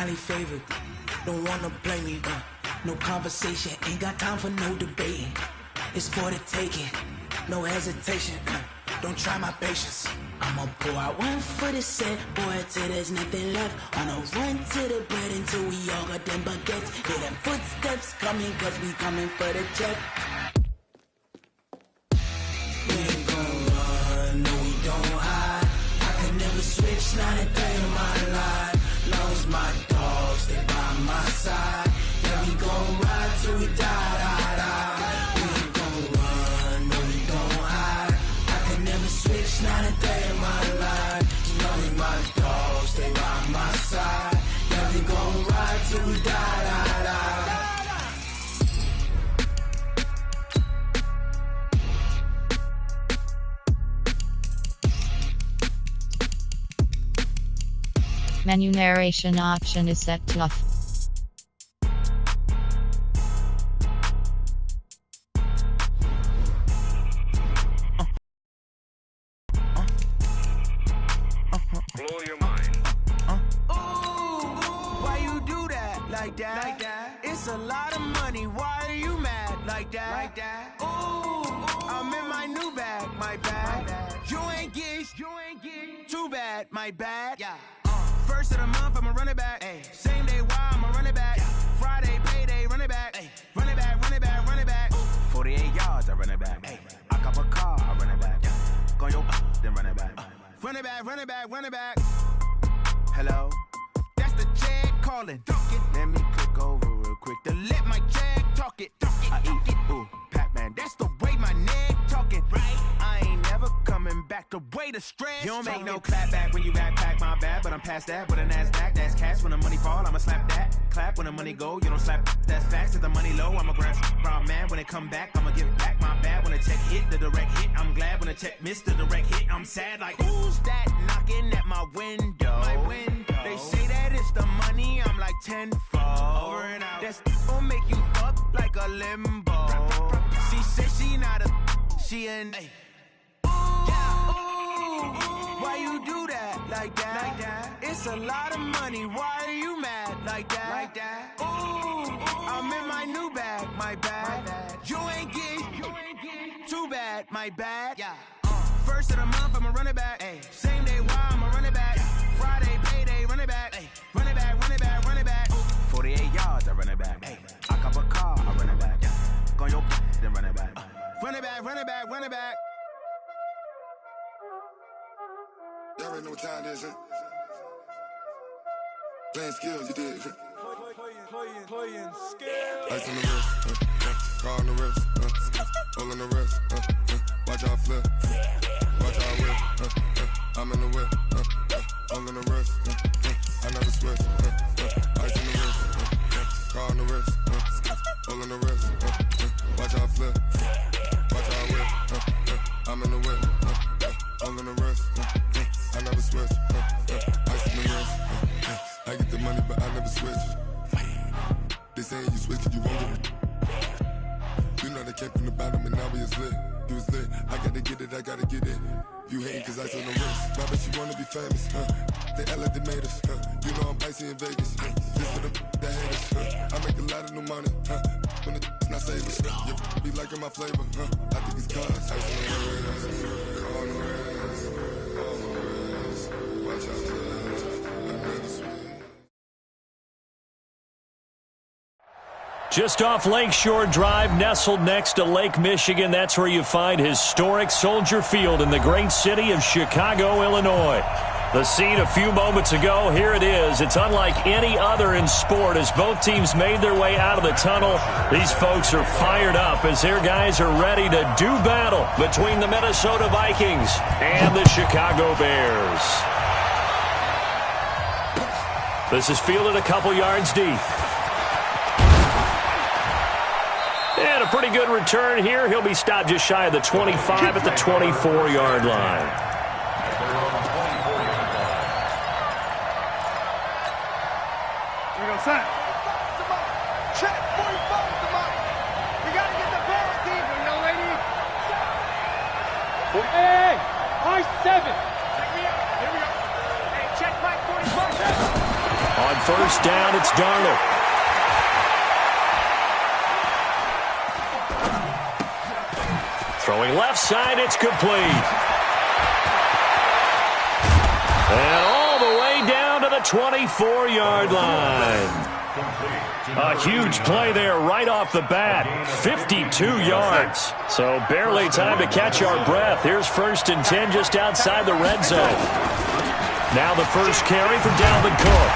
highly favored. Don't wanna play me, no conversation, ain't got time for no debating. It's for the taking, no hesitation, don't try my patience. I'ma pour out one for the set, boy, till there's nothing left. On a run to the bread until we all got them baguettes. Hear them footsteps coming, cause we coming for the check. We ain't gon' run, no we don't hide. I can never switch, not a day in my life. Long as my dogs stay by my side. Yeah, we gon' ride till we die, die, die. We ain't gon' run, no we don't hide. I can never switch, not a day in my life. Long as my dogs stay by my side. Yeah, we gon' ride till we die, die, die. Menu narration option is set to off. Blow your mind. Why you do that like that? Like that? It's a lot of money. Why are you mad like that? Like that? Ooh, I'm in my new bag, my bag. You ain't get, too bad, my bad. Yeah. First of the month, I'ma run it back. Ay. Same day, why I'ma run it back. Friday, payday, run it back. Ay. Run it back, run it back, run it back. 48 yards, I run it back. Ay. I cop a car, I run it back. Go your then run it back. Run it back, run it back, run it back. Hello? That's the jag calling. Let me click over real quick to let my jag talk it. I eat it, ooh, Pac-Man. That's the way my neck talking. Right? I ain't never coming back the way the stress. You don't make no clap back when you backpack my bad, but I'm past that with a NASDAQ. That's cash when the money fall, I'ma slap that. Clap when the money go, you don't slap. That's facts. If the money low, I'ma grab brown man. When it come back, I'ma give back my bad. When the check hit, the direct hit. I'm glad when the check missed the direct hit. I'm sad like, who's that knocking at my window? My window. They say that it's the money, I'm like tenfold. Over and out. That's gon' make you up like a limbo. She said she not a, she an. Ay. Why you do that like that? Like that? It's a lot of money. Why are you mad like that? Like that? Ooh, I'm in my new bag, my bag. You ain't get, too bad, my bad. Yeah. First of the month, I'ma run it back. Ay. Same day, why I'ma run it back. Friday, payday, run it back. Ay. Run it back, run it back, run it back. 48 yards, I run it back. Ay. I cop a car, I run it back. Go your then run it back. Run it back, run it back, run it back. Y'all already know what time it is, huh? Playing skills, you did. Playing skills. Ice on the wrist, car on the wrist, all on the wrist, watch out flip, watch out whip, I'm in the whip, all on the wrist, I never switch, ice on the wrist, car on the wrist, all on the wrist, watch out flip, watch out whip, I'm in the whip, all on the wrist, I never switch, ice on the wrist, I get the money but I never switch. They saying you switch it, you won't get it. You know they came from the bottom and now we is lit. You was lit, I gotta get it, I gotta get it. You hate cause ice on the wrist. Why bet you wanna be famous, They act like they made us, You know I'm icy in Vegas, This for the that hate us, I make a lot of new money, When it's not savers, You be liking my flavor, I think it's cause ice on the wrist, on the wrist, on the wrist. Watch out, cuz I never switch. Just off Lakeshore Drive, nestled next to Lake Michigan, that's where you find historic Soldier Field in the great city of Chicago, Illinois. The scene a few moments ago, here it is. It's unlike any other in sport as both teams made their way out of the tunnel. These folks are fired up as their guys are ready to do battle between the Minnesota Vikings and the Chicago Bears. This is fielded a couple yards deep. And a pretty good return here. He'll be stopped just shy of the 25 at the 24-yard line. Here we go, son. Check 45 to Mike. We got to get the Bears team, young lady. Hey, I 7. Check me out. Here we go. Hey, check Mike 45. On On first down, it's Darnold. Throwing left side, it's complete. And all the way down to the 24-yard line. A huge play there right off the bat. 52 yards. So barely time to catch our breath. Here's 1st and 10 just outside the red zone. Now the first carry for Dalvin Cook.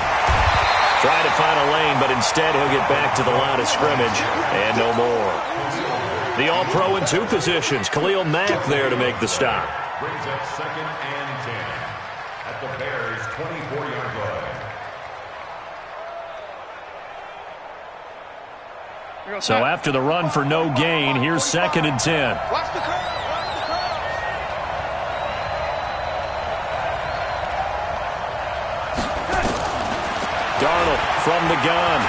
Trying to find a lane, but instead he'll get back to the line of scrimmage and no more. The All-Pro in 2 positions. Khalil Mack there to make the stop. Brings up 2nd and 10 at the Bears' 24-yard line. So after the run for no gain, here's 2nd and 10. Watch the curve. Darnold from the gun.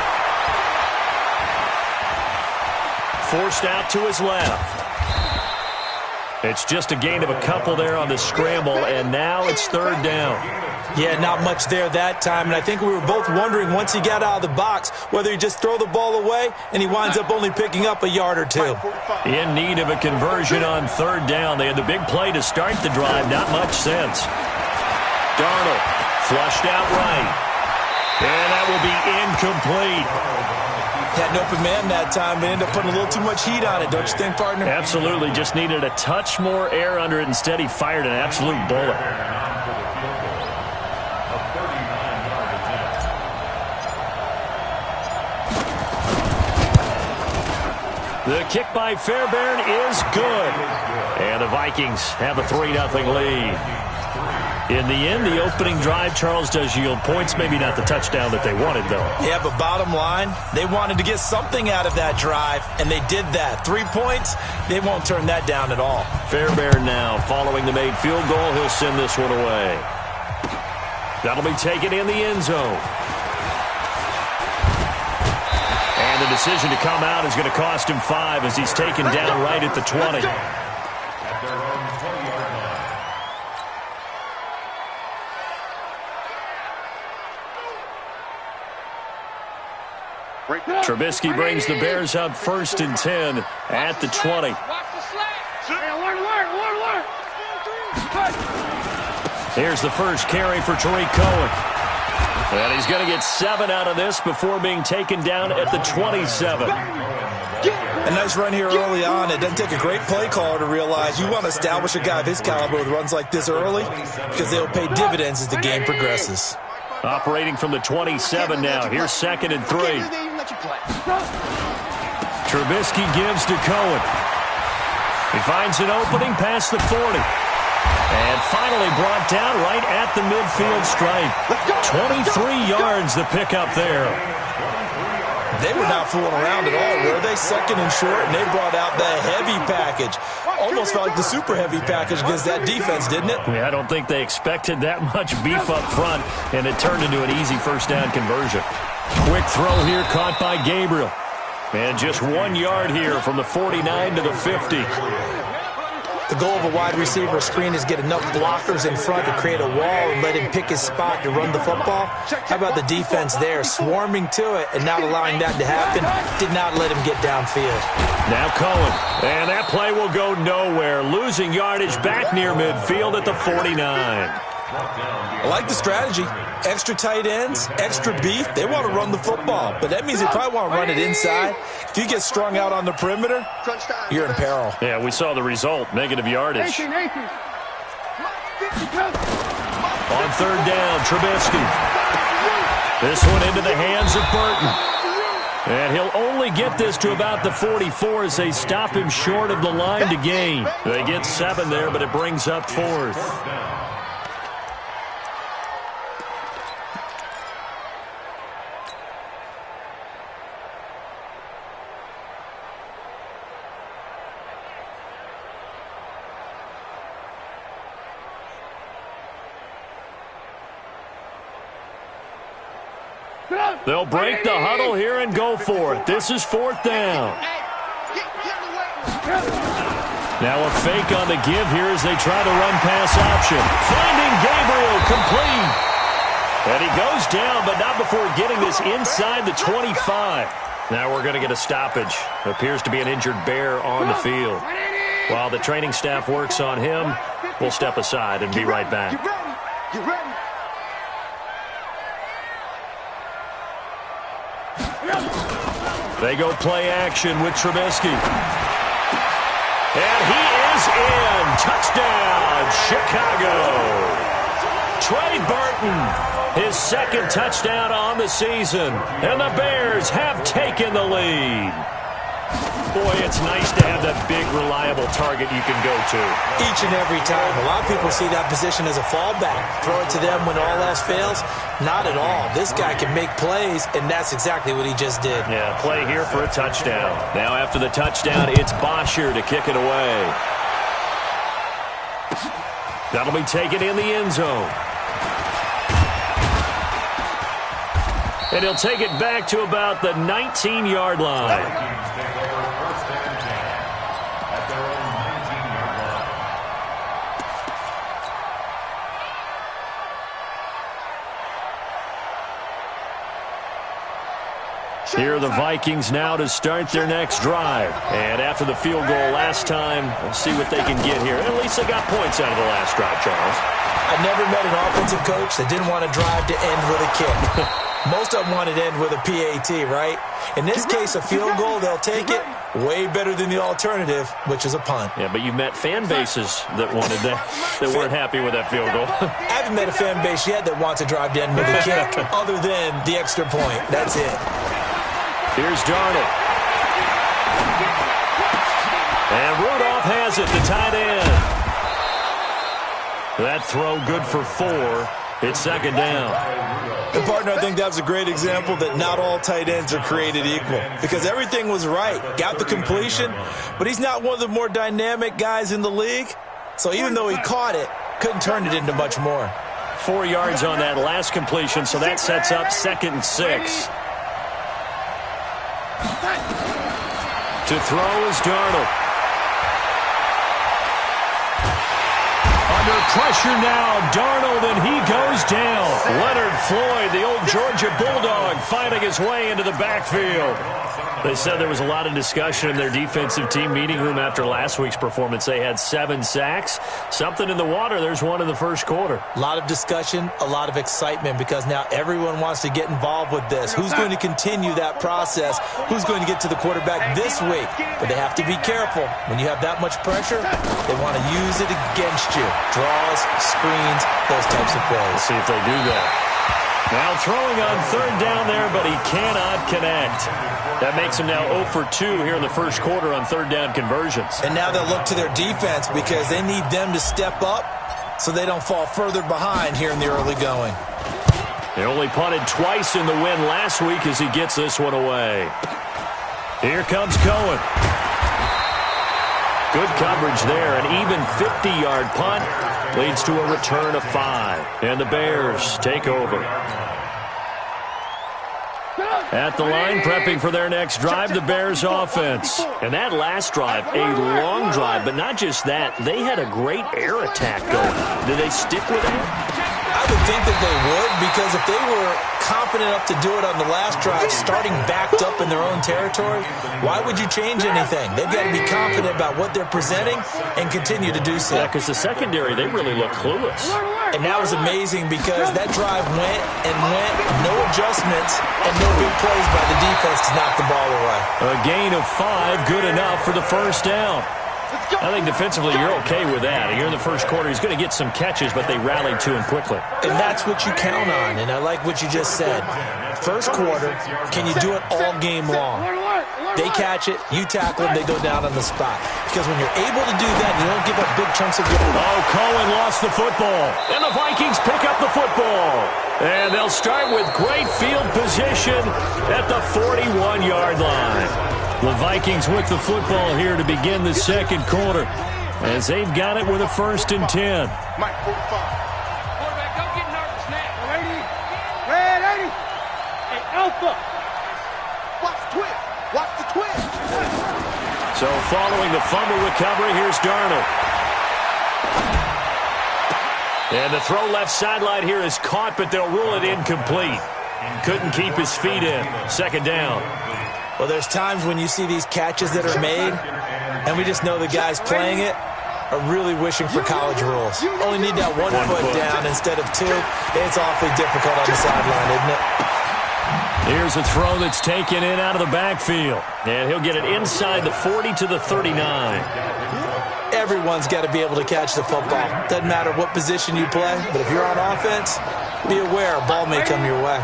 Forced out to his left. It's just a gain of a couple there on the scramble, and now it's 3rd down. Yeah, not much there that time, and I think we were both wondering once he got out of the box whether he just throw the ball away, and he winds up only picking up a yard or 2. In need of a conversion on 3rd down. They had the big play to start the drive. Not much sense. Darnold flushed out right. And that will be incomplete. Had an open man that time, but ended up putting a little too much heat on it, don't you think, partner? Absolutely. Just needed a touch more air under it. Instead, he fired an absolute bullet. The kick by Fairbairn is good. And the Vikings have a 3-0 lead. In the end, the opening drive, Charles, does yield points. Maybe not the touchdown that they wanted, though. Yeah, but bottom line, they wanted to get something out of that drive, and they did that. 3 points, they won't turn that down at all. Fairbairn now, following the made field goal, he'll send this one away. That'll be taken in the end zone. And the decision to come out is going to cost him 5 as he's taken down right at the 20. Trubisky brings the Bears up 1st and 10 at the 20. Here's the first carry for Tariq Cohen. And he's going to get 7 out of this before being taken down at the 27. A nice run here early on. It doesn't take a great play caller to realize you want to establish a guy of his caliber with runs like this early because they'll pay dividends as the game progresses. Operating from the 27 now. Here's 2nd and 3. Trubisky gives to Cohen. He finds an opening past the 40. And finally brought down right at the midfield stripe. 23 yards the pickup there. They were not fooling around at all, were they? 2nd and short, and they brought out the heavy package. Almost felt like the super heavy package against that defense, didn't it? Yeah, I don't think they expected that much beef up front, and it turned into an easy 1st down conversion. Quick throw here caught by Gabriel. And just 1 yard here from the 49 to the 50. The goal of a wide receiver screen is get enough blockers in front to create a wall and let him pick his spot to run the football. How about the defense there, swarming to it and not allowing that to happen? Did not let him get downfield. Now Cohen, and that play will go nowhere. Losing yardage back near midfield at the 49. I like the strategy. Extra tight ends, extra beef. They want to run the football, but that means they probably want to run it inside. If you get strung out on the perimeter, you're in peril. Yeah, we saw the result, negative yardage. On 3rd down, Trubisky. This one into the hands of Burton. And he'll only get this to about the 44 as they stop him short of the line to gain. They get 7 there, but it brings up 4th. They'll break the huddle here and go for it. This is 4th down. Now a fake on the give here as they try to run pass option. Finding Gabriel complete. And he goes down, but not before getting this inside the 25. Now we're going to get a stoppage. Appears to be an injured Bear on the field. While the training staff works on him, we'll step aside and be right back. You ready? They go play action with Trubisky. And he is in. Touchdown, Chicago. Trey Burton, his second touchdown on the season. And the Bears have taken the lead. Boy, it's nice to have that big, reliable target you can go to. Each and every time. A lot of people see that position as a fallback. Throw it to them when all else fails. Not at all. This guy can make plays, and that's exactly what he just did. Yeah, play here for a touchdown. Now after the touchdown, it's Bosher to kick it away. That'll be taken in the end zone. And he'll take it back to about the 19-yard line. Here are the Vikings now to start their next drive. And after the field goal last time, we'll see what they can get here. At least they got points out of the last drive, Charles. I never met an offensive coach that didn't want to drive to end with a kick. Most of them wanted to end with a PAT, right? In this case, a field goal, they'll take it. Way better than the alternative, which is a punt. Yeah, but you met fan bases that wanted that, that weren't happy with that field goal. I haven't met a fan base yet that wants to drive to end with a kick, other than the extra point. That's it. Here's Darnold. And Rudolph has it, the tight end. That throw good for 4. It's second down. And, partner, I think that was a great example that not all tight ends are created equal. Because everything was right. Got the completion, but he's not one of the more dynamic guys in the league. So even though he caught it, couldn't turn it into much more. 4 yards on that last completion, so that sets up 2nd and 6. To throw is Darnold. Under pressure now, Darnold, and he goes down. Leonard Floyd, the old Georgia Bulldog, fighting his way into the backfield. They said there was a lot of discussion in their defensive team meeting room after last week's performance. They had 7 sacks. Something in the water. There's one in the first quarter. A lot of discussion, a lot of excitement, because now everyone wants to get involved with this. Who's going to continue that process? Who's going to get to the quarterback this week? But they have to be careful. When you have that much pressure, they want to use it against you. Draws, screens, those types of plays. Let's see if they do that. Now throwing on 3rd down there, but he cannot connect. That makes him now 0 for 2 here in the first quarter on 3rd down conversions. And now they'll look to their defense because they need them to step up so they don't fall further behind here in the early going. They only punted twice in the win last week as he gets this one away. Here comes Cohen. Good coverage there. An even 50-yard punt leads to a return of 5. And the Bears take over. At the line, prepping for their next drive, the Bears offense. And that last drive, a long drive, but not just that. They had a great air attack going. Did they stick with it? I would think that they would, because if they were confident enough to do it on the last drive, starting backed up in their own territory, why would you change anything? They've got to be confident about what they're presenting and continue to do so. Yeah, because the secondary, they really look clueless. And that was amazing because that drive went and went, no adjustments, and no big plays by the defense to knock the ball away. A gain of 5, good enough for the first down. I think defensively you're okay with that. Here in the first quarter, he's going to get some catches, but they rallied to him quickly. And that's what you count on, and I like what you just said. First quarter, can you do it all game long? They catch it, you tackle them, they go down on the spot. Because when you're able to do that, you don't give up big chunks of your... Oh, Cohen lost the football. And the Vikings pick up the football. And they'll start with great field position at the 41-yard line. The Vikings with the football here to begin the second quarter, as they've got it with a 1st and 10. Mike, 45. Quarterback, don't get nervous now. Red 80. Hey, Alpha. Watch the twist. Watch the twist. So following the fumble recovery, here's Darnold. And the throw left sideline here is caught, but they'll rule it incomplete. Couldn't keep his feet in. Second down. Well, there's times when you see these catches that are made, and we just know the guys playing it are really wishing for college rules. Only need that one foot down instead of two. It's awfully difficult on the sideline, isn't it? Here's a throw that's taken in out of the backfield. And he'll get it inside the 40 to the 39. Everyone's got to be able to catch the football. Doesn't matter what position you play, but if you're on offense, be aware a ball may come your way.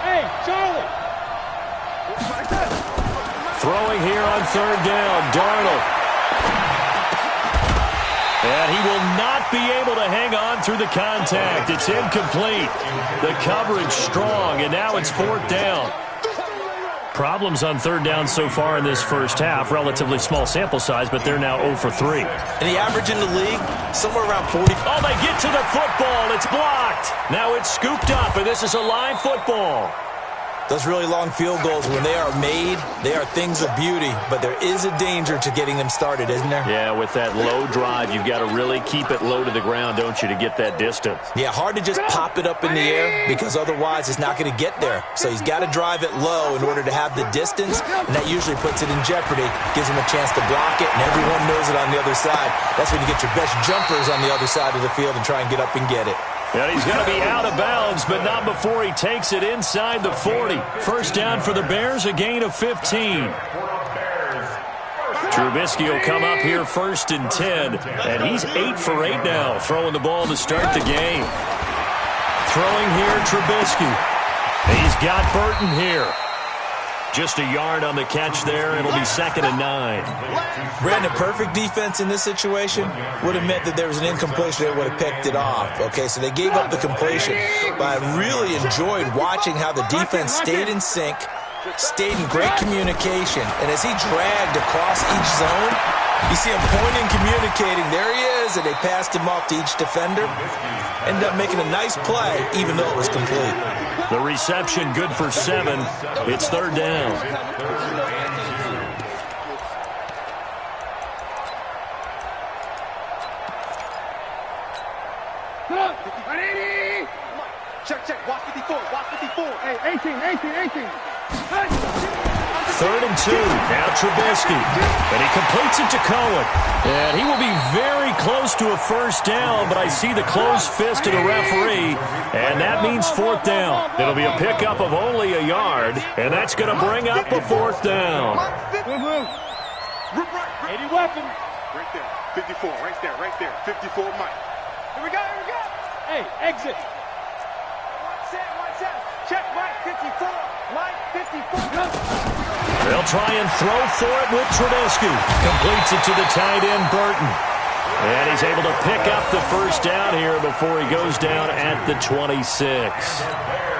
Hey, Charlie! Throwing here on third down, Darnold. And he will not be able to hang on through the contact. It's incomplete. The coverage strong, and now it's fourth down. Problems on third down so far in this first half. Relatively small sample size, but they're now 0 for 3. And the average in the league, somewhere around 40. Oh, they get to the football. It's blocked. Now it's scooped up, and this is a live football. Those really long field goals, when they are made, they are things of beauty, but there is a danger to getting them started, isn't there? Yeah, with that low drive, you've got to really keep it low to the ground, don't you, to get that distance. Yeah, hard to just pop it up in the air because otherwise it's not going to get there. So he's got to drive it low in order to have the distance, and that usually puts it in jeopardy, gives him a chance to block it, and everyone knows it on the other side. That's when you get your best jumpers on the other side of the field and try and get up and get it. And he's going to be out of bounds, but not before he takes it inside the 40. First down for the Bears, a gain of 15. Trubisky will come up here first and 10, and he's 8 for 8 now, throwing the ball to start the game. Throwing here, Trubisky. He's got Burton here. Just a yard on the catch there. It'll be 2nd and 9. Brandon, perfect defense in this situation would have meant that there was an incompletion. They would have picked it off. Okay, so they gave up the completion. But I really enjoyed watching how the defense stayed in sync, stayed in great communication. And as he dragged across each zone, you see him pointing, communicating. There he is, and they passed him off to each defender. Ended up making a nice play, even though it was complete. The reception good for 7. It's third down. Check. Watch 54. Watch 54. Hey, 18. Hey. 3rd and 2. Now Trubisky. And he completes it to Cohen. And he will be very close to a first down, but I see the closed fist of the referee, and that means fourth down. It'll be a pickup of only a yard, and that's going to bring up a fourth down. 80 weapon. Right there. 54. Right there. 54 Mike. Here we go. Hey, exit. One set. Check Mike 54. Mike 54. They'll try and throw for it with Trubisky. Completes it to the tight end, Burton. And he's able to pick up the first down here before he goes down at the 26.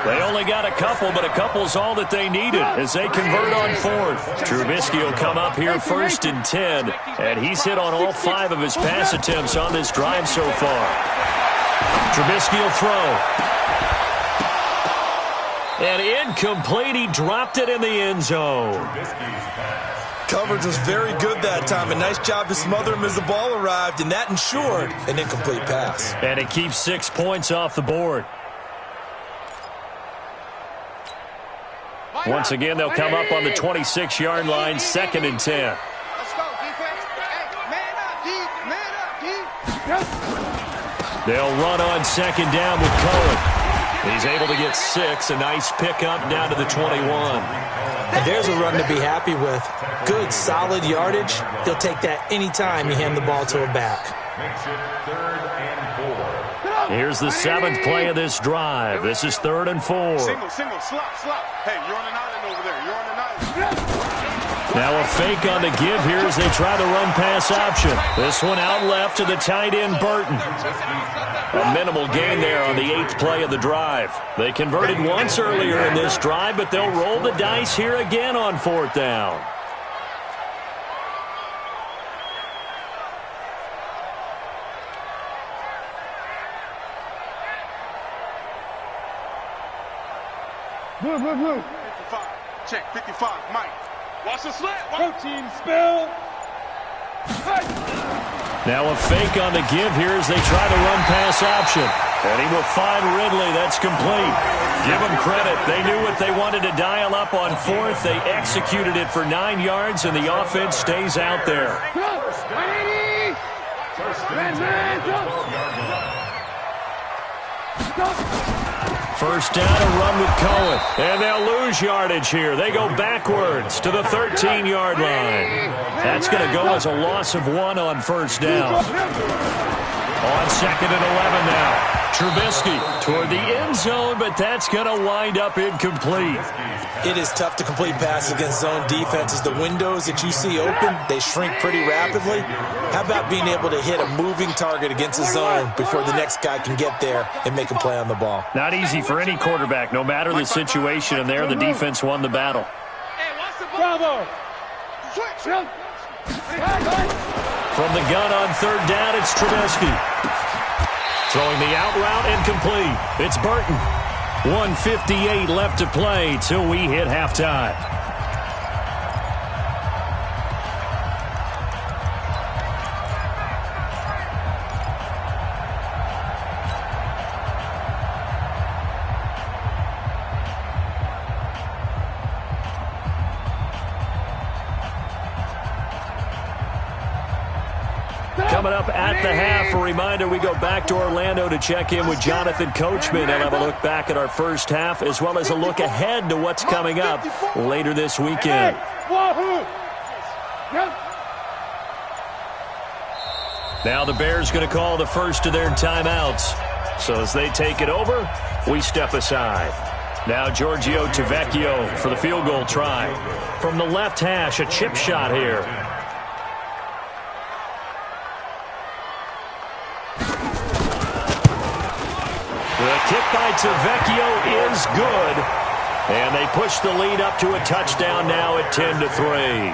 They only got a couple, but a couple's all that they needed as they convert on fourth. Trubisky will come up here first and 10, and he's hit on all 5 of his pass attempts on this drive so far. Trubisky will throw. And incomplete. He dropped it in the end zone. Coverage was very good that time. A nice job to smother him as the ball arrived, and that ensured an incomplete pass. And it keeps 6 points off the board. Once again, they'll come up on the 26-yard line, 2nd and 10. Let's go, defense. Hey, man up, D. They'll run on 2nd down with Cohen. He's able to get 6. A nice pickup down to the 21. And there's a run to be happy with. Good, solid yardage. He'll take that anytime you hand the ball to a back. Here's the 7th play of this drive. This is 3rd and 4. Single, slop. Hey, you're on an island over there. You're on an island. Now a fake on the give here as they try the run-pass option. This one out left to the tight end, Burton. A minimal gain there on the 8th play of the drive. They converted once earlier in this drive, but they'll roll the dice here again on 4th down. Blue. 55. Check, 55, Mike. Watch the slip. Protein spill. Now a fake on the give here as they try to run pass option. And he will find Ridley. That's complete. Give them credit. They knew what they wanted to dial up on fourth. They executed it for 9 yards, and the offense stays out there. First down, a run with Cohen. And they'll lose yardage here. They go backwards to the 13-yard line. That's going to go as a loss of 1 on first down. On second and 11 now. Trubisky toward the end zone, but that's going to wind up incomplete. It is tough to complete passes against zone defenses. The windows that you see open, they shrink pretty rapidly. How about being able to hit a moving target against a zone before the next guy can get there and make a play on the ball? Not easy for any quarterback, no matter the situation, and there the defense won the battle. Bravo. From the gun on third down, it's Trubisky. Throwing the out route incomplete. It's Burton. 1:58 left to play till we hit halftime. Coming up at the half, a reminder, we go back to Orlando to check in with Jonathan Coachman and have a look back at our first half as well as a look ahead to what's coming up later this weekend. Now the Bears going to call the first of their timeouts. So as they take it over, we step aside. Now Giorgio Tavecchio for the field goal try. From the left hash, a chip shot here. The kick by Tavecchio is good. And they push the lead up to a touchdown now at 10-3.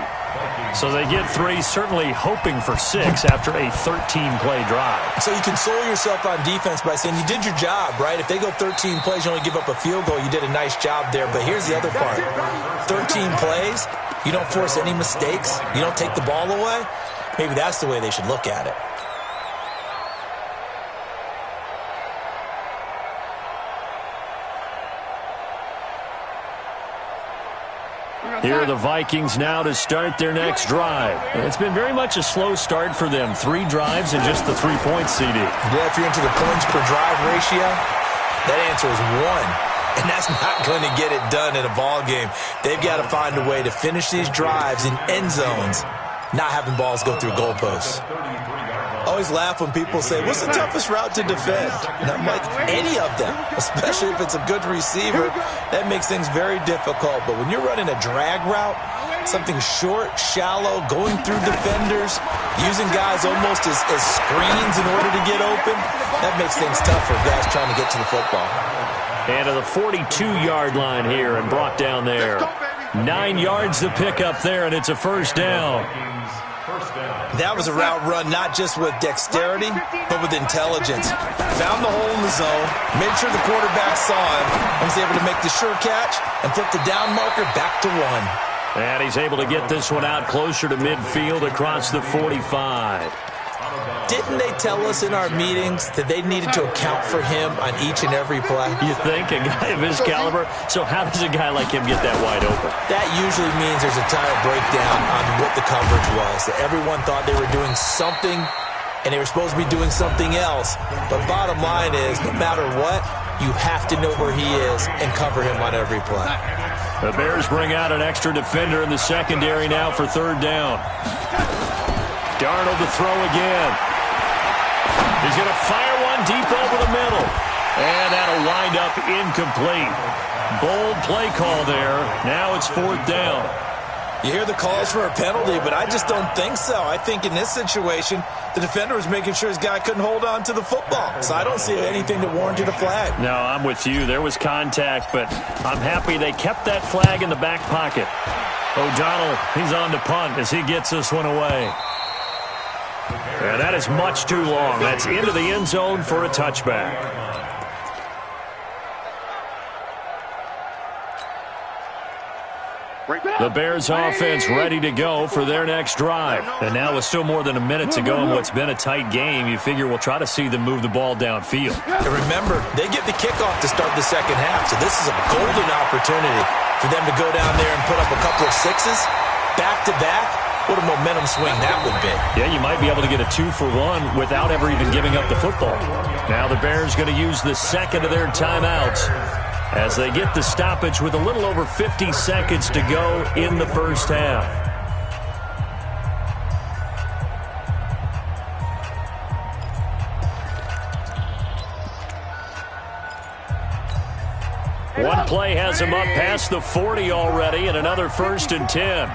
So they get 3, certainly hoping for 6 after a 13-play drive. So you console yourself on defense by saying you did your job, right? If they go 13 plays, you only give up a field goal, you did a nice job there. But here's the other part. 13 plays, you don't force any mistakes, you don't take the ball away. Maybe that's the way they should look at it. Here are the Vikings now to start their next drive. It's been very much a slow start for them. 3 drives and just the 3 points, CD. Yeah, if you're into the points per drive ratio, that answer is 1. And that's not going to get it done in a ball game. They've got to find a way to finish these drives in end zones, not having balls go through goalposts. I always laugh when people say, what's the toughest route to defend? And I'm like, any of them, especially if it's a good receiver. That makes things very difficult. But when you're running a drag route, something short, shallow, going through defenders, using guys almost as screens in order to get open, that makes things tough for guys trying to get to the football. And to the 42-yard line here and brought down there. 9 yards to pick up there, and it's a first down. That was a route run not just with dexterity, but with intelligence. Found the hole in the zone, made sure the quarterback saw him, and was able to make the sure catch and flip the down marker back to 1. And he's able to get this one out closer to midfield across the 45. Didn't they tell us in our meetings that they needed to account for him on each and every play? You think? A guy of his caliber? So how does a guy like him get that wide open? That usually means there's a tire breakdown on what the coverage was. That everyone thought they were doing something, and they were supposed to be doing something else. But bottom line is, no matter what, you have to know where he is and cover him on every play. The Bears bring out an extra defender in the secondary now for third down. Darnold to throw again. He's going to fire one deep over the middle. And that'll wind up incomplete. Bold play call there. Now it's fourth down. You hear the calls for a penalty, but I just don't think so. I think in this situation, the defender was making sure his guy couldn't hold on to the football. So I don't see anything that warranted a flag. No, I'm with you. There was contact, but I'm happy they kept that flag in the back pocket. O'Donnell, he's on to punt as he gets this one away. And that is much too long. That's into the end zone for a touchback. Right. The Bears offense ready to go for their next drive. And now with still more than a minute to go in what's been a tight game, you figure we'll try to see them move the ball downfield. And remember, they get the kickoff to start the second half, so this is a golden opportunity for them to go down there and put up a couple of sixes back-to-back. What a momentum swing that would be. Yeah, you might be able to get a 2-for-1 without ever even giving up the football. Now the Bears going to use the second of their timeouts as they get the stoppage with a little over 50 seconds to go in the first half. One play has him up past the 40 already, and another 1st and 10.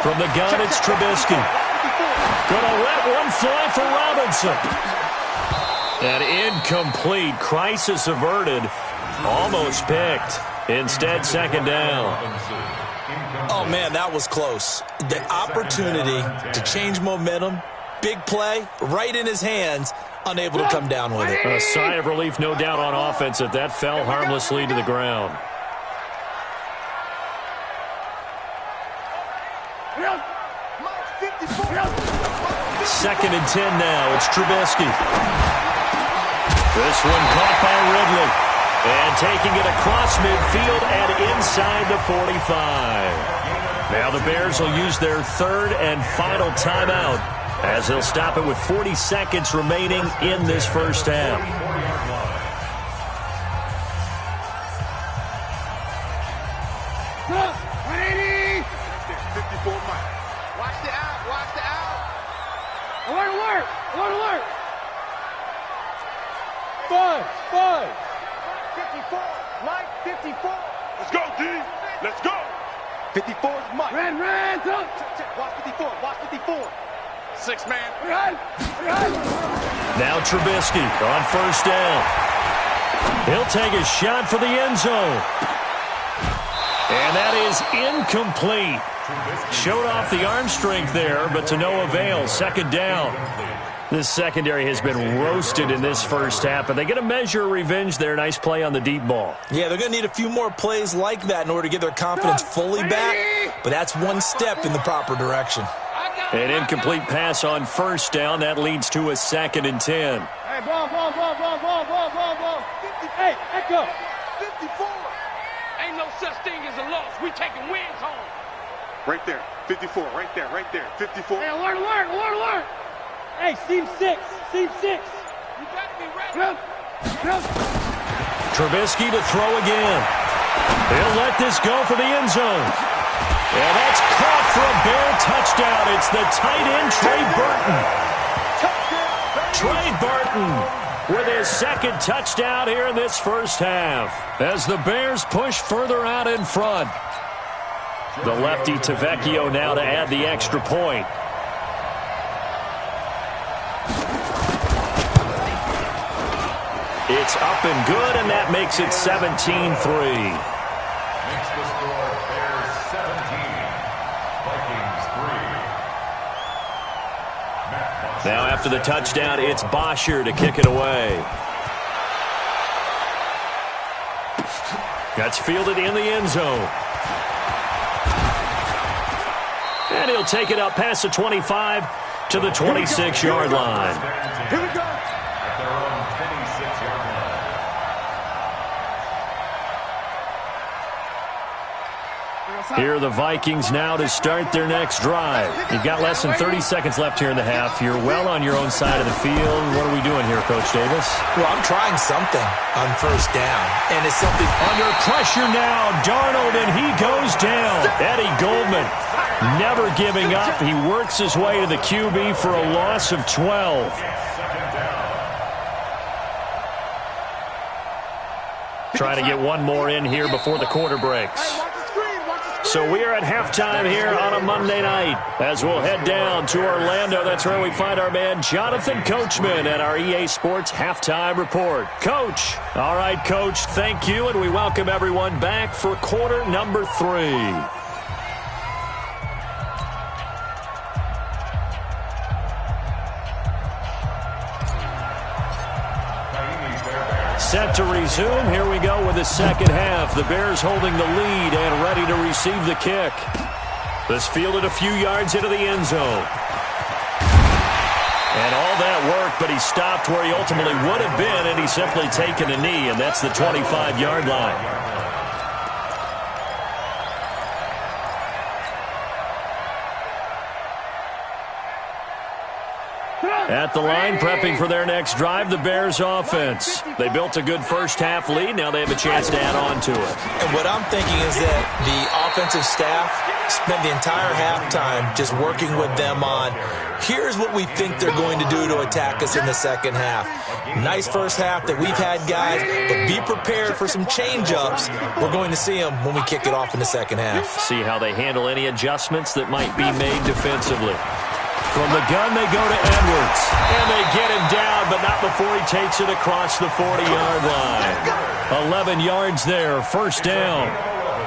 From the gun, it's Trubisky. Gonna let one fly for Robinson. And incomplete. Crisis averted. Almost picked. Instead, second down. Oh, man, that was close. The opportunity to change momentum, big play, right in his hands, unable to come down with it. A sigh of relief, no doubt, on offense that that fell harmlessly to the ground. Second and 10 now. It's Trubisky. This one caught by Ridley. And taking it across midfield and inside the 45. Now the Bears will use their third and final timeout as they'll stop it with 40 seconds remaining in this first half. Alert! 5. 54, Mike, 54. Let's go, D. Let's go. 54 is Mike. Red, up. Watch 54. 6 man. Run. Now Trubisky on first down. He'll take a shot for the end zone. And that is incomplete. Showed off the arm strength there, but to no avail. Second down. This secondary has been roasted in this first half, but they get a measure of revenge there. Nice play on the deep ball. Yeah, they're going to need a few more plays like that in order to get their confidence fully back, but that's one step in the proper direction. An incomplete pass on first down. That leads to a 2nd and 10. Hey, ball. Hey, echo. 54. Ain't no such thing as a loss. We taking wins home. Right there. 54. Right there. 54. Hey, alert. Hey, seam 6. You got to be ready. Trubisky to throw again. He'll let this go for the end zone. And that's caught for a Bear touchdown. It's the tight end, Trey Burton with his second touchdown here in this first half. As the Bears push further out in front. The lefty Tavecchio now to add the extra point. It's up and good, and that makes it 17-3. Makes the score Bears 17, Vikings 3. Now after the touchdown, it's Bosher to kick it away. That's fielded in the end zone. And he'll take it up past the 25 to the 26-yard line. Here we go. At their own 26-yard line. Here are the Vikings now to start their next drive. You've got less than 30 seconds left here in the half. You're well on your own side of the field. What are we doing here, Coach Davis? Well, I'm trying something on first down, and it's something under pressure now. Darnold, and he goes down. Eddie Goldman never giving up. He works his way to the QB for a loss of 12. Trying to get one more in here before the quarter breaks. So we are at halftime here on a Monday night as we'll head down to Orlando. That's where we find our man Jonathan Coachman at our EA Sports Halftime Report. Coach. All right, Coach, thank you, and we welcome everyone back for quarter number 3. set to resume. Here we go with the second half. The Bears holding the lead and ready to receive the kick. This fielded a few yards into the end zone. And all that work, but he stopped where he ultimately would have been, and he's simply taken a knee, and that's the 25-yard line. At the line, prepping for their next drive, the Bears offense. They built a good first-half lead. Now they have a chance to add on to it. And what I'm thinking is that the offensive staff spent the entire halftime just working with them on, here's what we think they're going to do to attack us in the second half. Nice first half that we've had, guys, but be prepared for some change-ups. We're going to see them when we kick it off in the second half. See how they handle any adjustments that might be made defensively. From the gun, they go to Edwards. And they get him down, but not before he takes it across the 40-yard line. 11 yards there, first down.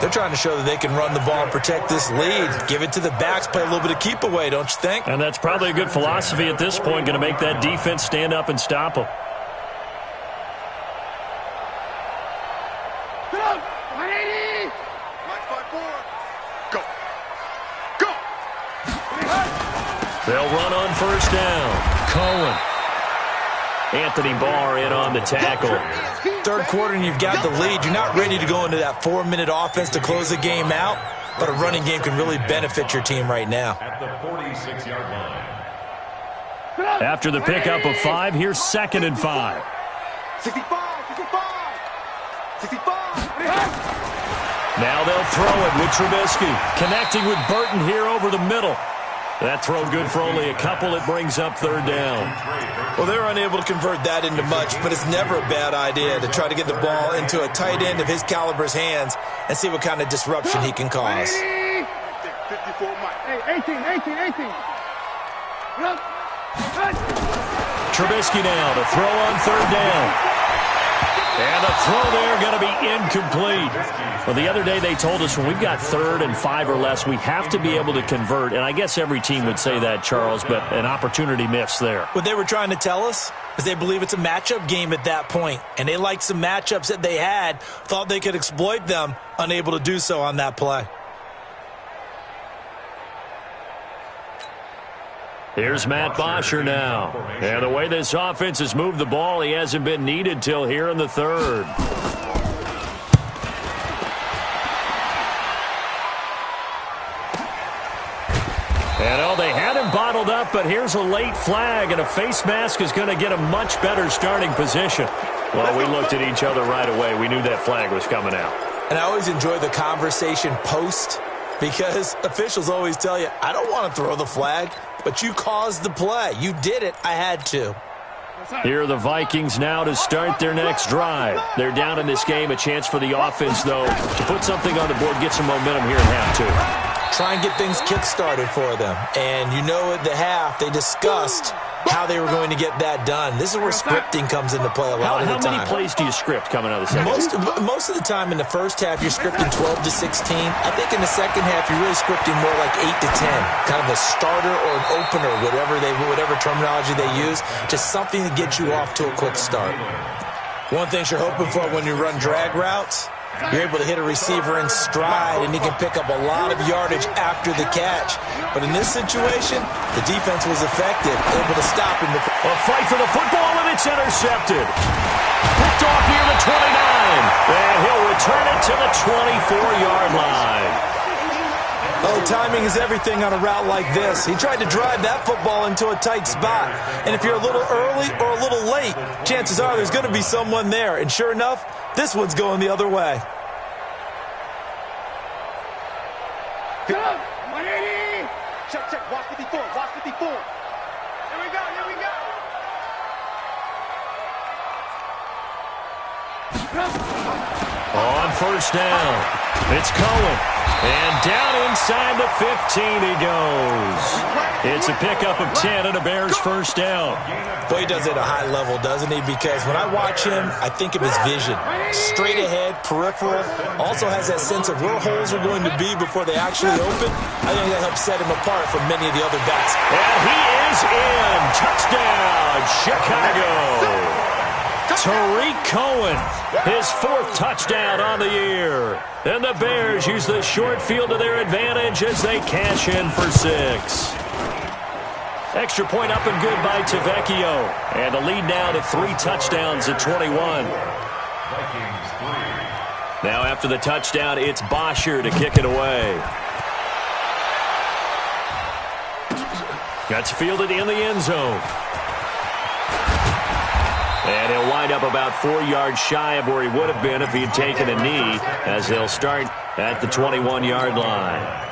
They're trying to show that they can run the ball and protect this lead. Give it to the backs, play a little bit of keep away, don't you think? And that's probably a good philosophy at this point, going to make that defense stand up and stop them. They'll run on first down. Cohen. Anthony Barr in on the tackle. Third quarter and you've got the lead. You're not ready to go into that 4-minute offense to close the game out, but a running game can really benefit your team right now. At the 46-yard line. After the pickup of 5, here's 2nd and 5. 65. Now they'll throw it with Trubisky. Connecting with Burton here over the middle. That throw good for only a couple. It brings up third down. Well, they're unable to convert that into much, but it's never a bad idea to try to get the ball into a tight end of his caliber's hands and see what kind of disruption he can cause. 54 Mike. Hey, 18. Trubisky now to throw on third down. And the throw there going to be incomplete. Well, the other day they told us when we've got 3rd and 5 or less, we have to be able to convert. And I guess every team would say that, Charles, but an opportunity missed there. What they were trying to tell us is they believe it's a matchup game at that point. And they liked some matchups that they had, thought they could exploit them, unable to do so on that play. Here's Matt Bosher now. And the way this offense has moved the ball, he hasn't been needed till here in the 3rd. And they had him bottled up, but here's a late flag, and a face mask is going to get a much better starting position. Well, we looked at each other right away. We knew that flag was coming out. And I always enjoy the conversation post, because officials always tell you, I don't want to throw the flag, but you caused the play. You did it. I had to. Here are the Vikings now to start their next drive. They're down in this game. A chance for the offense, though, to put something on the board, get some momentum here in half 2. Try and get things kick-started for them. And you know at the half, they discussed how they were going to get that done. This is where scripting comes into play a lot of the time. How many plays do you script coming out of the second? Most of the time in the first half, you're scripting 12 to 16. I think in the second half, you're really scripting more like 8 to 10. Kind of a starter or an opener, whatever terminology they use. Just something to get you off to a quick start. One thing you're hoping for when you run drag routes, you're able to hit a receiver in stride, and he can pick up a lot of yardage after the catch. But in this situation, the defense was effective, able to stop him. A fight for the football, and it's intercepted. Picked off near the 29. And he'll return it to the 24-yard line. Oh, timing is everything on a route like this. He tried to drive that football into a tight spot. And if you're a little early or a little late, chances are there's going to be someone there. And sure enough, this one's going the other way. Come on, 180. Check. Watch 54. Here we go. On first down, it's Cohen. And down inside the 15 he goes. It's a pickup of 10 and a Bears first down. Boy, he does it at a high level, doesn't he? Because when I watch him, I think of his vision. Straight ahead, peripheral. Also has that sense of where holes are going to be before they actually open. I think that helps set him apart from many of the other backs. And he is in. Touchdown, Chicago. Tariq Cohen, his 4th touchdown on the year. And the Bears use the short field to their advantage as they cash in for 6. Extra point up and good by Tavecchio. And the lead now to 3 touchdowns at 21. Now after the touchdown, it's Bosher to kick it away. Gets fielded in the end zone. And he'll wind up about 4 yards shy of where he would have been if he had taken a knee, as they'll start at the 21-yard line.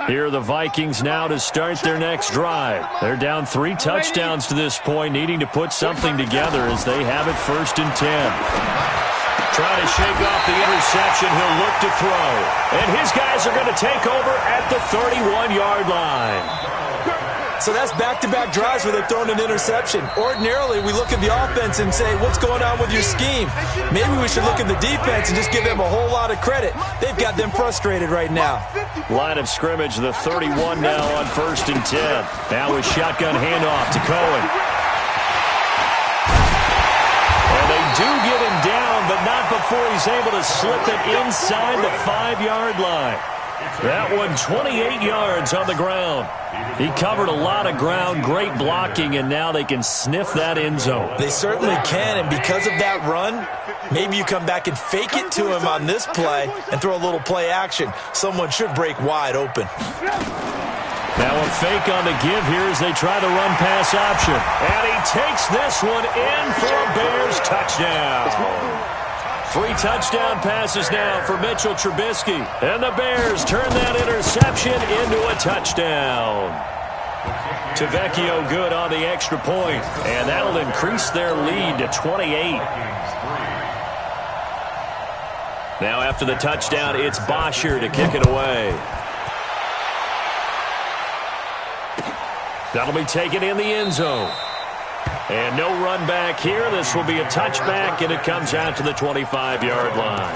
Here are the Vikings now to start their next drive. They're down 3 touchdowns to this point, needing to put something together as they have it 1st and 10. Trying to shake off the interception, he'll look to throw. And his guys are going to take over at the 31-yard line. So that's back-to-back drives where they've thrown an interception. Ordinarily, we look at the offense and say, what's going on with your scheme? Maybe we should look at the defense and just give them a whole lot of credit. They've got them frustrated right now. Line of scrimmage, the 31 now on 1st and 10. Now with shotgun handoff to Cohen. And they do get him down, but not before he's able to slip it inside the 5-yard line. That one 28 yards on the ground. He covered a lot of ground, great blocking, and now they can sniff that end zone. They certainly can, and because of that run, maybe you come back and fake it to him on this play and throw a little play action. Someone should break wide open. Now a fake on the give here as they try the run-pass option. And he takes this one in for a Bears touchdown. 3 touchdown passes now for Mitchell Trubisky. And the Bears turn that interception into a touchdown. Tavecchio good on the extra point. And that'll increase their lead to 28. Now after the touchdown, it's Bosher to kick it away. That'll be taken in the end zone. And no run back here. This will be a touchback, and it comes out to the 25-yard line.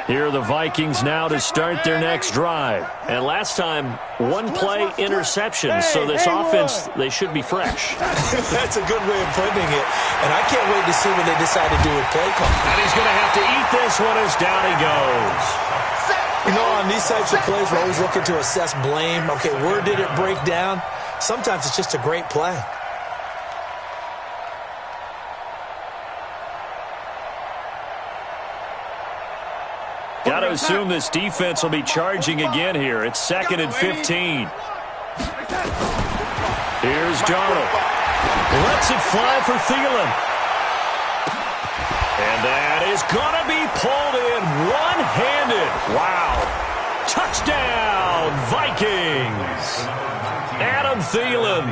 Here are the Vikings now to start their next drive. And last time, 1-play interception. So this offense, they should be fresh. That's a good way of putting it. And I can't wait to see what they decide to do with play call. And he's going to have to eat this one as down he goes. You know, on these types of plays, we're always looking to assess blame. Okay, where did it break down? Sometimes it's just a great play. Got to assume this defense will be charging again here. It's 2nd and 15. Here's Darnold. Lets it fly for Thielen. And that is going to be pulled in one-handed. Wow. Touchdown, Vikings. Adam Thielen,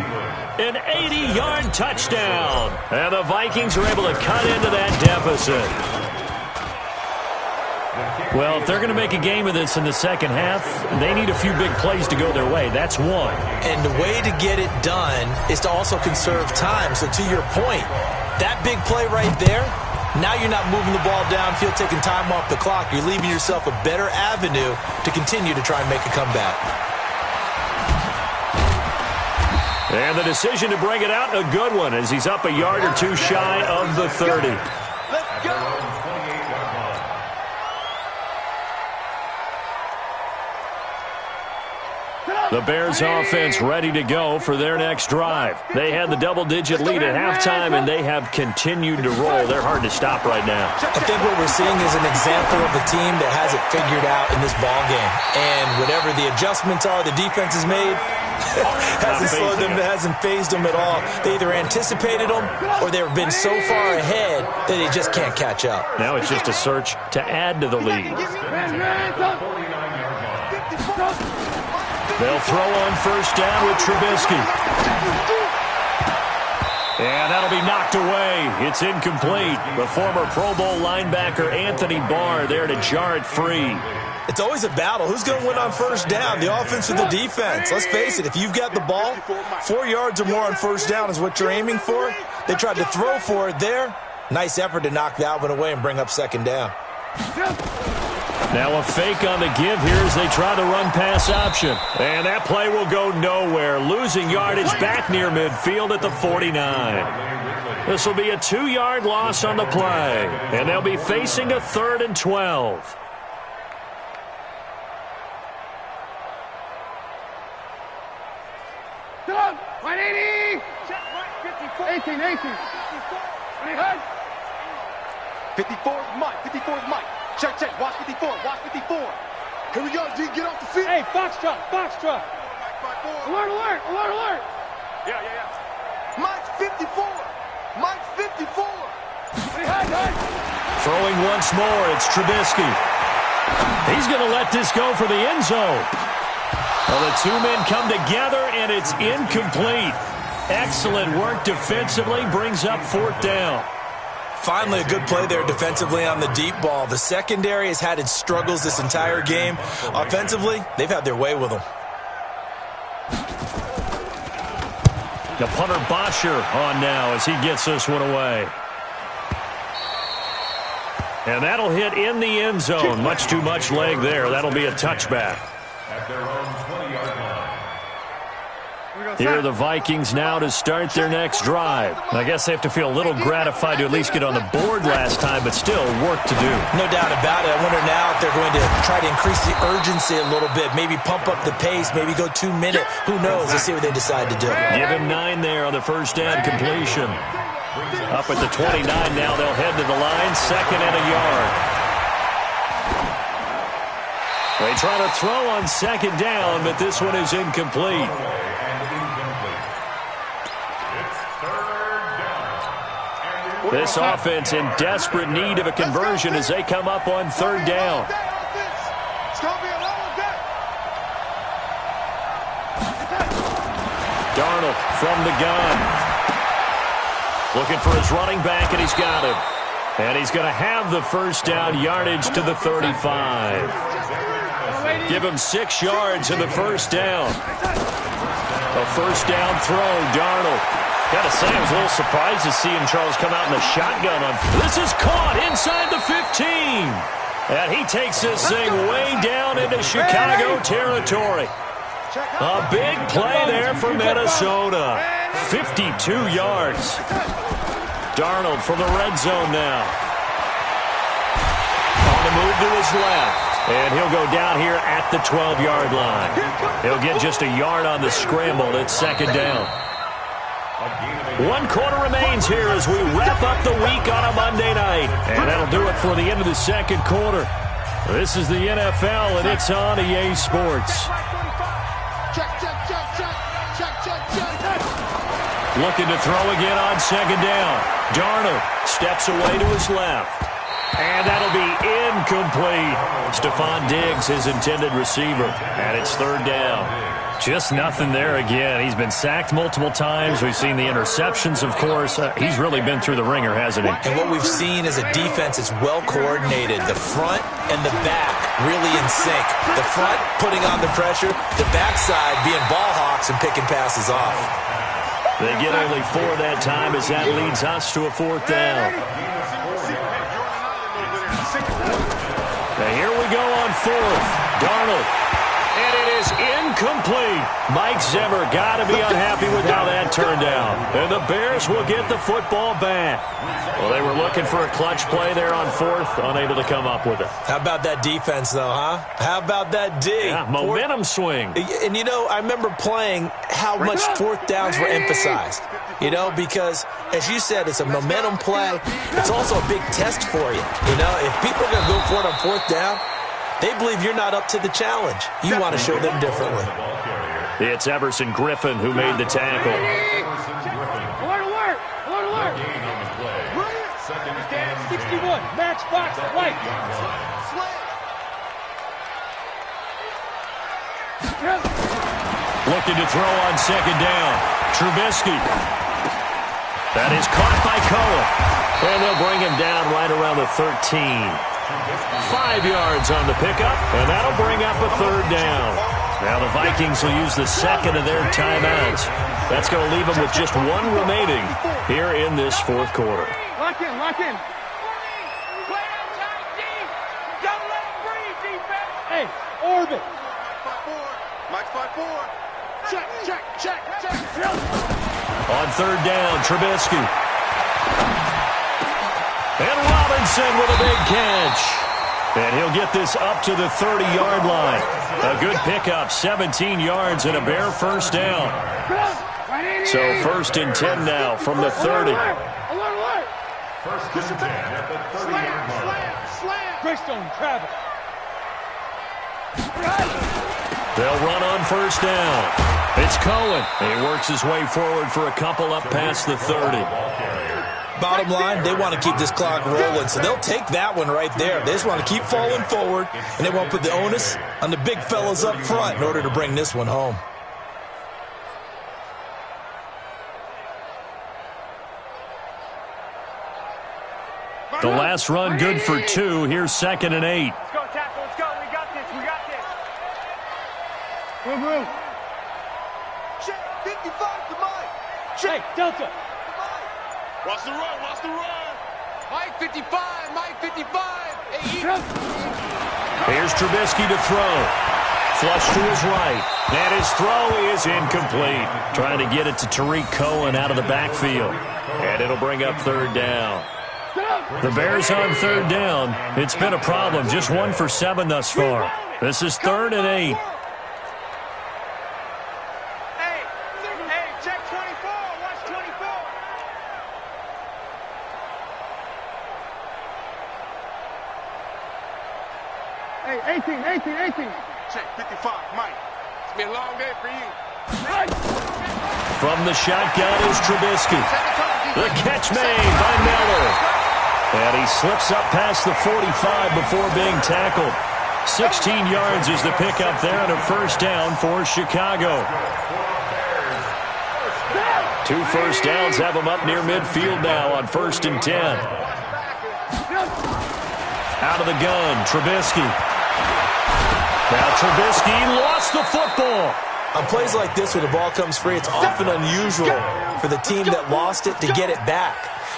an 80-yard touchdown. And the Vikings are able to cut into that deficit. Well, if they're going to make a game of this in the second half, they need a few big plays to go their way. That's one. And the way to get it done is to also conserve time. So to your point, that big play right there, now you're not moving the ball downfield, taking time off the clock. You're leaving yourself a better avenue to continue to try and make a comeback. And the decision to bring it out, a good one, as he's up a yard or two shy of the 30. Let's go. The Bears offense ready to go for their next drive. They had the double-digit lead at halftime, and they have continued to roll. They're hard to stop right now. I think what we're seeing is an example of a team that has it figured out in this ball game. And whatever the adjustments are the defense has made, hasn't slowed them, hasn't phased them at all. They either anticipated them or they've been so far ahead that they just can't catch up. Now it's just a search to add to the lead. They'll throw on first down with Trubisky. And that'll be knocked away. It's incomplete. The former Pro Bowl linebacker Anthony Barr there to jar it free. It's always a battle. Who's going to win on first down, the offense or the defense? Let's face it, if you've got the ball, 4 yards or more on first down is what you're aiming for. They tried to throw for it there. Nice effort to knock that one away and bring up second down. Now a fake on the give here as they try the run-pass option. And that play will go nowhere. Losing yardage back near midfield at the 49. This will be a 2-yard loss on the play. And they'll be facing a 3rd and 12. Doug, 180. 18. 54 is Mike. 54 is Mike. Check. Watch 54. Watch 54. Here we go, G. Get off the field. Hey, box truck. Alert. Yeah. Mike's 54. Mike's 54. Throwing once more, it's Trubisky. He's going to let this go for the end zone. Well, the two men come together, and it's incomplete. Excellent work defensively, brings up 4th down. Finally, a good play there defensively on the deep ball. The secondary has had its struggles this entire game. Offensively, they've had their way with them. The punter Bosher on now as he gets this one away. And that'll hit in the end zone. Much too much leg there. That'll be a touchback. At their own 20-yard line. Here are the Vikings now to start their next drive. I guess they have to feel a little gratified to at least get on the board last time, but still work to do. No doubt about it. I wonder now if they're going to try to increase the urgency a little bit, maybe pump up the pace, maybe go 2-minute. Who knows? Let's see what they decide to do. Give him 9 there on the first down completion. Up at the 29 now, they'll head to the line, 2nd and a yard. They try to throw on 2nd down, but this one is incomplete. This offense in desperate need of a conversion as they come up on 3rd down. Darnold from the gun. Looking for his running back, and he's got him. And he's going to have the first down, yardage to the 35. Give him 6 yards in the first down. A first down throw, Darnold. Got to say, I was a little surprised to see him, Charles, come out in the shotgun. This is caught inside the 15. And he takes this thing way down into Chicago territory. A big play there for Minnesota. 52 yards. Darnold from the red zone now. On the move to his left. And he'll go down here at the 12-yard line. He'll get just a yard on the scramble. It's 2nd down. 1 quarter remains here as we wrap up the week on a Monday night. And that'll do it for the end of the 2nd quarter. This is the NFL, and it's on EA Sports. Looking to throw again on 2nd down. Darnold steps away to his left. And that'll be incomplete. Stephon Diggs, his intended receiver. And it's 3rd down. Just nothing there again. He's been sacked multiple times. We've seen the interceptions, of course. He's really been through the ringer, hasn't he? And what we've seen is a defense that's well coordinated. The front and the back really in sync. The front putting on the pressure. The backside being ball hawks and picking passes off. They get only 4 that time as that leads us to a 4th down. Now here we go on 4th. Darnold. And it is incomplete. Mike Zimmer got to be unhappy with how that turned out. And the Bears will get the football back. Well, they were looking for a clutch play there on 4th, unable to come up with it. How about that defense, though, huh? How about that D? Yeah, momentum swing. And, you know, I remember playing how much 4th downs were emphasized. You know, because, as you said, it's a momentum play. It's also a big test for you. You know, if people are going to go for it on 4th down, they believe you're not up to the challenge. You want to show them differently. It's Everson Griffin who made the tackle. Alert! 61, matchbox, right. Looking to throw on 2nd down. Trubisky. That is caught by Cohen. And they'll bring him down right around the 13. 5 yards on the pickup, and that'll bring up a 3rd down. Now the Vikings will use the 2nd of their timeouts. That's going to leave them with just 1 remaining here in this 4th quarter. Lock in. Hey, orbit. Mike's 5-4. Check. On third down, Trubisky. And Robinson with a big catch. And he'll get this up to the 30-yard line. A good pickup, 17 yards and a Bear first down. So 1st and 10 now from the 30. Alert. First and 10 at the 30-yard line. Slam. Greystone, Travis. They'll run on first down. It's Cohen. He works his way forward for a couple up past the 30. Bottom line, they want to keep this clock rolling, so they'll take that one right there. They just want to keep falling forward, and they won't put the onus on the big fellas up front in order to bring this one home. The last run good for 2. Here's 2nd and 8. Let's go, tackle. Let's go. We got this. Move. Check. 55 to Mike. Hey, Delta. Watch the run. Mike 55. Hey, Here's Trubisky to throw. Flush to his right. And his throw is incomplete. Trying to get it to Tariq Cohen out of the backfield. And it'll bring up 3rd down. The Bears on 3rd down. It's been a problem. Just 1 for 7 thus far. This is 3rd and 8. Hey, check 24. Watch 24. Hey, 18. Check 55, Mike. It's been a long day for you. From the shotgun is Trubisky. The catch made by Miller. And he slips up past the 45 before being tackled. 16 yards is the pickup there and a first down for Chicago. 2 first downs have them up near midfield now on 1st and 10. Out of the gun, Trubisky. Now Trubisky lost the football. On plays like this where the ball comes free, it's often unusual for the team that lost it to get it back.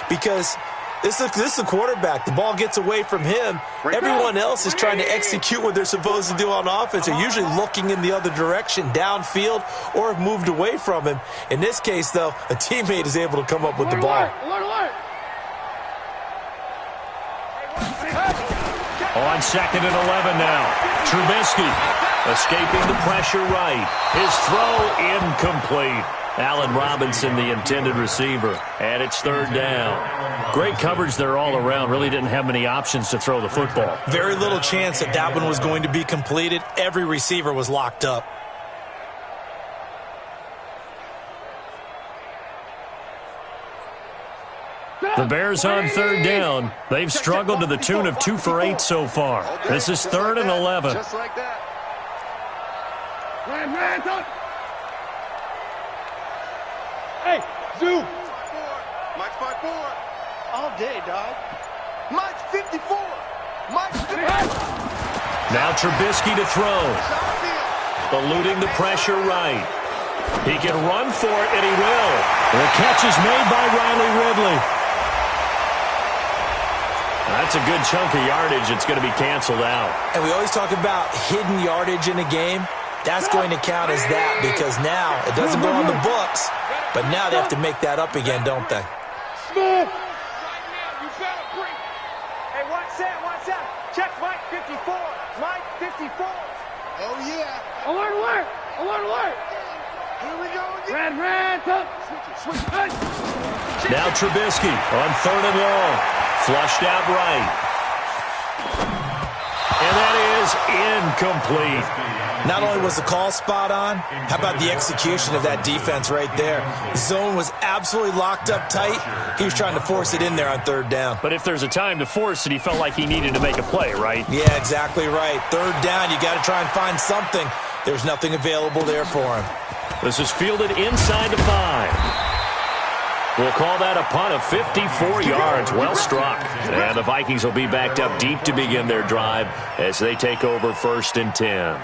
Because this is the quarterback. The ball gets away from him. Everyone else is trying to execute what they're supposed to do on offense. They're usually looking in the other direction, downfield, or have moved away from him. In this case, though, a teammate is able to come up with the ball. Alert. On 2nd and 11 now. Trubisky escaping the pressure right. His throw incomplete. Allen Robinson, the intended receiver. And it's 3rd down. Great coverage there all around. Really didn't have many options to throw the football. Very little chance that one was going to be completed. Every receiver was locked up. The Bears on 3rd down. They've struggled to the tune of 2 for 8 so far. This is 3rd and 11. Just like that. Hey, Zoo. Mike's 5-4. All day, dog. Mike's 54. Mike's 54. Now Trubisky to throw. Eluding the pressure right. He can run for it, and he will. The catch is made by Riley Ridley. That's a good chunk of yardage. It's going to be canceled out. And we always talk about hidden yardage in a game. That's going to count as that because now it doesn't go on the books, but now they have to make that up again, don't they? Smith. Right now, you better bring. Hey, watch that. Check Mike 54. Mike 54. Oh, yeah. Alert. Here we go again. Red, switch. Now Trubisky on 3rd and long. Flushed out right. And that is incomplete. Not only was the call spot on, how about the execution of that defense right there? Zone was absolutely locked up tight. He was trying to force it in there on 3rd down. But if there's a time to force it, he felt like he needed to make a play, right? Yeah, exactly right. 3rd down, you got to try and find something. There's nothing available there for him. This is fielded inside the 5. We'll call that a punt of 54 yards. Well struck. And the Vikings will be backed up deep to begin their drive as they take over 1st and 10.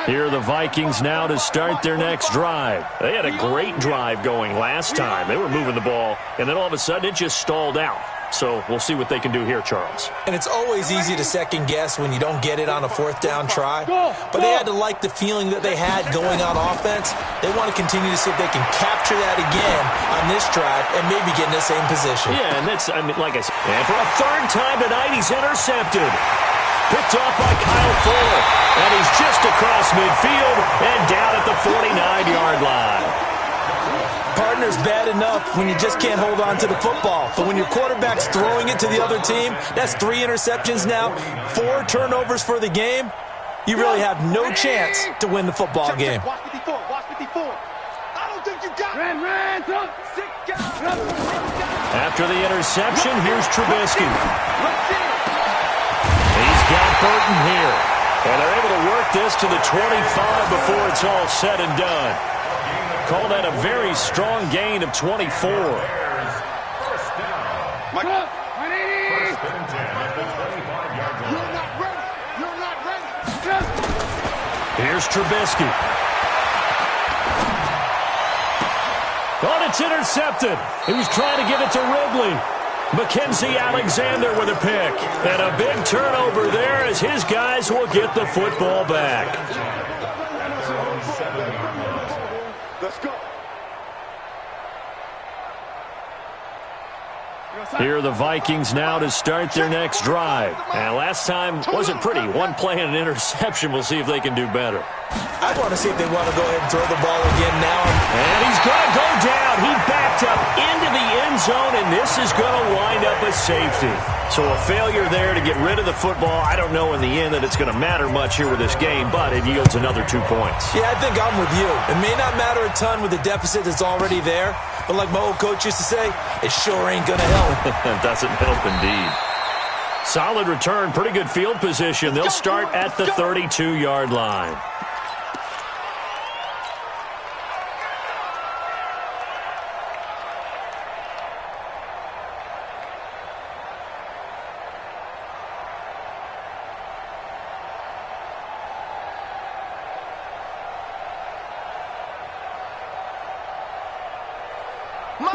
Here are the Vikings now to start their next drive. They had a great drive going last time. They were moving the ball, and then all of a sudden it just stalled out. So we'll see what they can do here, Charles. And it's always easy to second guess when you don't get it on a fourth down try. But they had to like the feeling that they had going on offense. They want to continue to see if they can capture that again on this drive and maybe get in the same position. Yeah, and that's, like I said, and for a third time tonight, he's intercepted. Picked off by Kyle Fuller. And he's just across midfield and down at the 49-yard line. Partner's bad enough when you just can't hold on to the football. But when your quarterback's throwing it to the other team, that's 3 interceptions now, 4 turnovers for the game. You really have no chance to win the football game. Watch 54. Watch 54. I don't think you got it. After the interception, here's Trubisky. He's got Burton here. And they're able to work this to the 25 before it's all said and done. Call that a very strong gain of 24. First and 10 at the 25-yard line. You're not ready. You're not ready. Here's Trubisky. Oh, it's intercepted. He was trying to give it to Ridley. Mackenzie Alexander with a pick. And a big turnover there as his guys will get the football back. Let's go. Here are the Vikings now to start their next drive. And last time wasn't pretty. 1 play and an interception. We'll see if they can do better. I want to see if they want to go ahead and throw the ball again now. And he's going to go down. He backed up into the end zone, and this is going to wind up a safety. So a failure there to get rid of the football. I don't know in the end that it's going to matter much here with this game, but it yields another 2 points. Yeah, I think I'm with you. It may not matter a ton with the deficit that's already there, but like my old coach used to say, it sure ain't going to help. It doesn't help indeed. Solid return, pretty good field position. They'll start at the 32-yard line.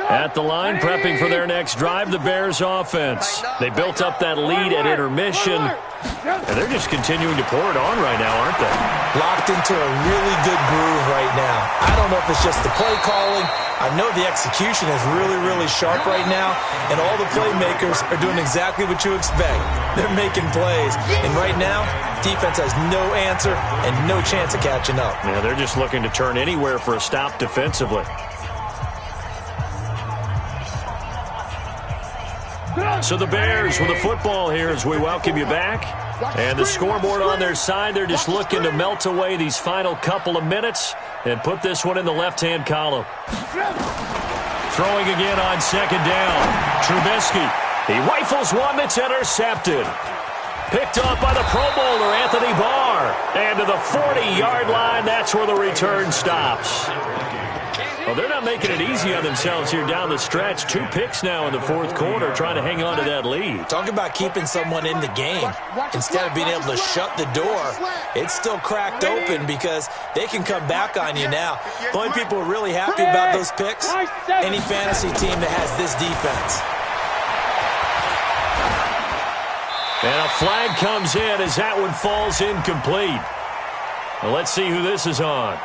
At the line, prepping for their next drive, the Bears offense. They built up that lead at intermission, and they're just continuing to pour it on right now, aren't they? Locked into a really good groove right now. I don't know if it's just the play calling. I know the execution is really, really sharp right now, and all the playmakers are doing exactly what you expect. They're making plays, and right now, defense has no answer and no chance of catching up. Yeah, they're just looking to turn anywhere for a stop defensively. So the Bears with the football here as we welcome you back. And the scoreboard on their side, they're just looking to melt away these final couple of minutes and put this one in the left-hand column. Throwing again on second down. Trubisky. He rifles one that's intercepted. Picked off by the Pro Bowler, Anthony Barr. And to the 40-yard line, that's where the return stops. Well, they're not making it easy on themselves here down the stretch. 2 picks now in the fourth quarter, trying to hang on to that lead. Talk about keeping someone in the game. Instead of being able to shut the door, it's still cracked open because they can come back on you now. The only people who are really happy about those picks, any fantasy team that has this defense. And a flag comes in as that one falls incomplete. Well, let's see who this is on.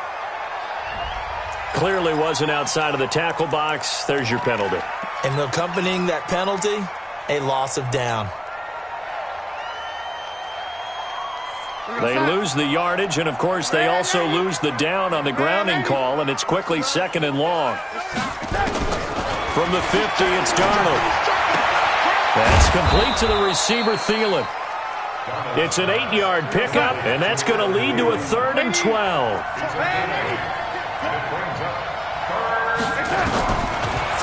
Clearly wasn't outside of the tackle box. There's your penalty. And accompanying that penalty, a loss of down. They lose the yardage, and, of course, they also lose the down on the grounding call, and it's quickly 2nd and long. From the 50, it's Darnold. That's complete to the receiver, Thielen. It's an 8-yard pickup, and that's going to lead to a 3rd and 12.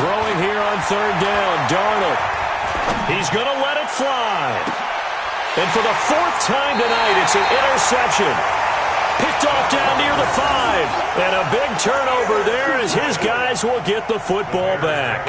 Throwing here on 3rd down, Darnold. He's going to let it fly. And for the 4th time tonight, it's an interception. Picked off down near the 5. And a big turnover there as his guys will get the football back.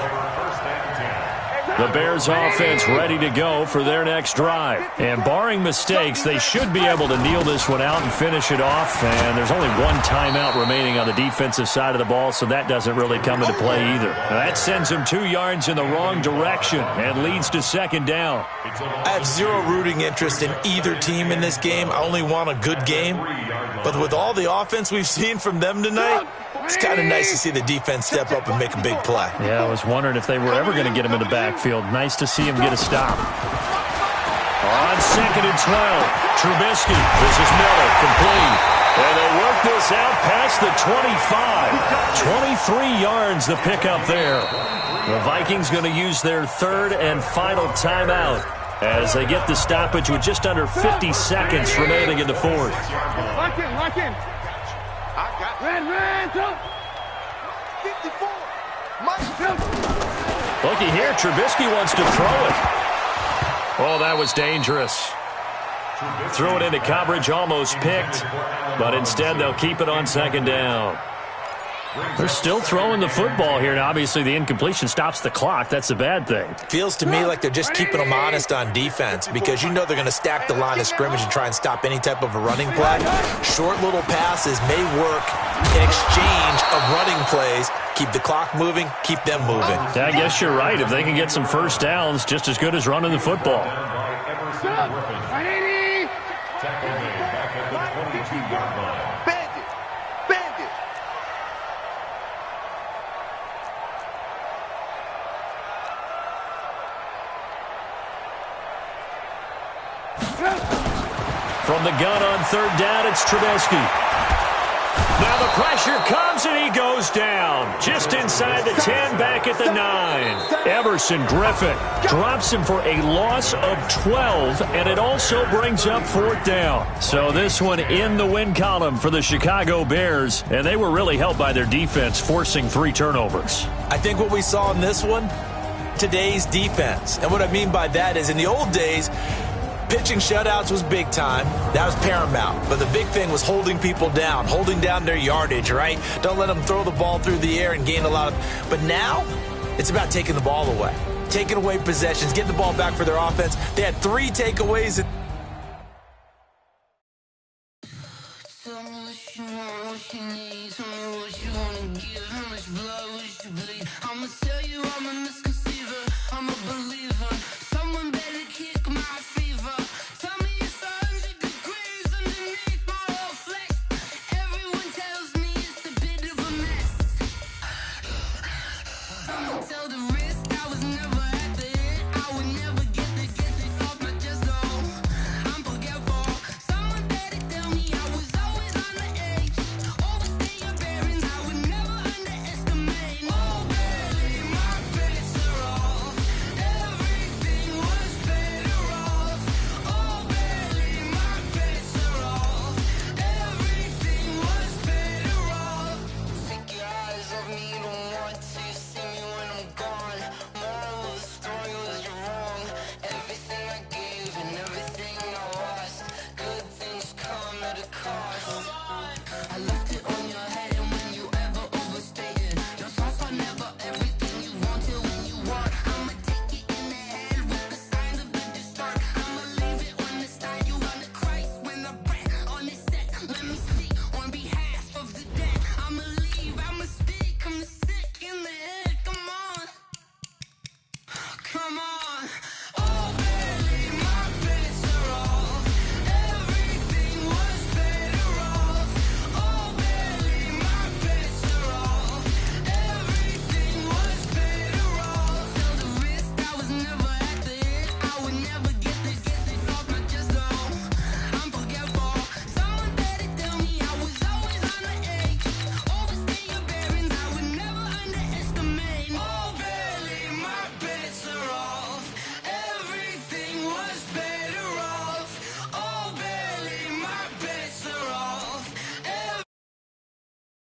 The Bears offense ready to go for their next drive. And barring mistakes, they should be able to kneel this one out and finish it off. And there's only one timeout remaining on the defensive side of the ball, so that doesn't really come into play either. Now that sends them 2 yards in the wrong direction and leads to second down. I have zero rooting interest in either team in this game. I only want a good game. But with all the offense we've seen from them tonight, it's kind of nice to see the defense step up and make a big play. Yeah, I was wondering if they were ever going to get him in the backfield. Nice to see him get a stop. On 2nd and 12, Trubisky. This is Miller, complete. And they work this out past the 25. 23 yards the pickup there. The Vikings going to use their 3rd and final timeout as they get the stoppage with just under 50 seconds remaining in the 4th. Lock in, lock in. Ran, 54. Looky here, Trubisky wants to throw it. Oh, that was dangerous. Threw it into coverage, almost picked, but instead they'll keep it on 2nd down. They're still throwing the football here. Now, obviously, the incompletion stops the clock. That's a bad thing. Feels to me like they're just keeping them honest on defense because you know they're going to stack the line of scrimmage and try and stop any type of a running play. Short little passes may work in exchange of running plays. Keep the clock moving, keep them moving. Yeah, I guess you're right. If they can get some first downs, just as good as running the football. From the gun on 3rd down, it's Trubisky. Now the pressure comes and he goes down. Just inside the 10, back at the 9. Everson Griffin drops him for a loss of 12, and it also brings up 4th down. So this one in the win column for the Chicago Bears, and they were really helped by their defense, forcing 3 turnovers. I think what we saw in this one, today's defense. And what I mean by that is in the old days, pitching shutouts was big time. That was paramount. But the big thing was holding people down, holding down their yardage, right? Don't let them throw the ball through the air and gain a lot of... But now, it's about taking the ball away. Taking away possessions, getting the ball back for their offense. They had 3 takeaways. Tell